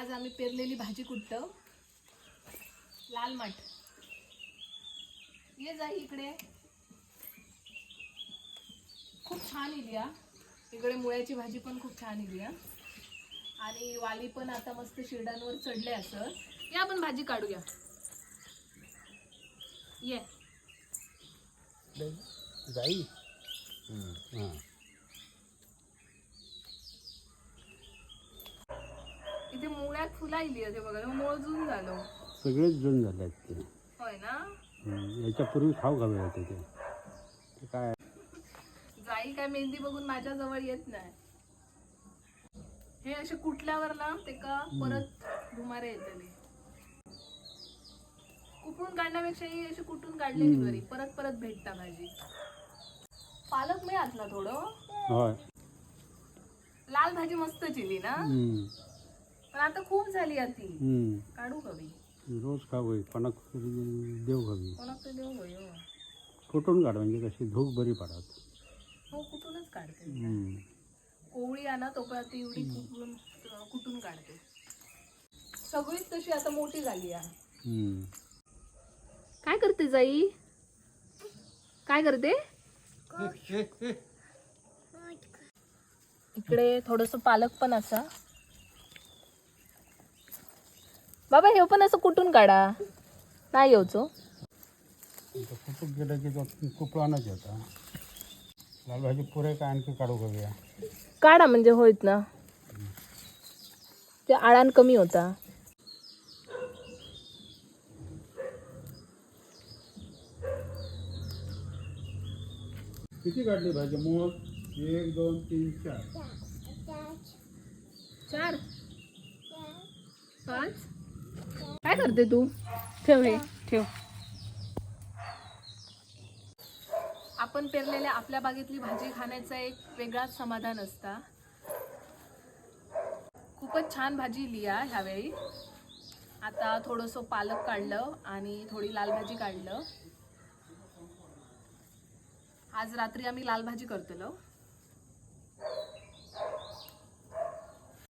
आज आम्ही पेरलेली भाजी कुठं लाल माठ. ये जा इकडे, खूप छान इली हा. इकडे मुळ्याची भाजी पण खूप छान इली हा. आणि वाली पण आता मस्त शिरडांवर चढले असं. या आपण भाजी काढूया. ये जाई. इथे मुळ्यात फुला इली ते बघा, मोजून झालं. सगळेच जून झाले आहेत ते. होय ना. याच्यापूर्वी खाऊ घालत होते ते काय जाई काय मेहंदी बघून माझ्या जवळ येत नाही. हे असे कुठल्यावर ना ते का परत धुमारे येतले. कुठून काढण्यापेक्षा ही अशी कुठून काढलेली बरी, परत परत भेटता भाजी. पालक मिळात ना थोडं. होय. लाल भाजी मस्त चिली ना. पण आता खूप झाली आती. काढू हवी. रोज खाऊ कोणाक देव हवी. कोणाक देव होय. कुठून काढ म्हणजे कशी धूक बरी पडत. हो कुठूनच काढते. कोवळी आणा तोपर्यंत एवढी कुठून काढते. सगळीच तशी आता मोठी झाली आहे. काय करते जाई? काय करते? इकडे थोडस पालक पण असा. बाबा हे पण असं कुठून काढा. नाही येऊचो. कुठून गेलं की तो कुपळानच होता. लाल भाजी पुरे काय आणखी काढू बघूया. काढा म्हणजे होईत ना. ते आळान कमी होता. किती काढली भाजी मोज? 1 2 3 4. 4 5. काय करते तू? ठेव हे ठेव. आपण पेरलेल्या आपल्या बागेतली भाजी खाण्याचं एक वेगळाच समाधान असता. खूपच छान भाजी लिया ह्यावेळी. आता थोडंसं पालक काढलं आणि थोडी लाल भाजी काढलं. आज रात्री आम्ही लाल भाजी करतलो.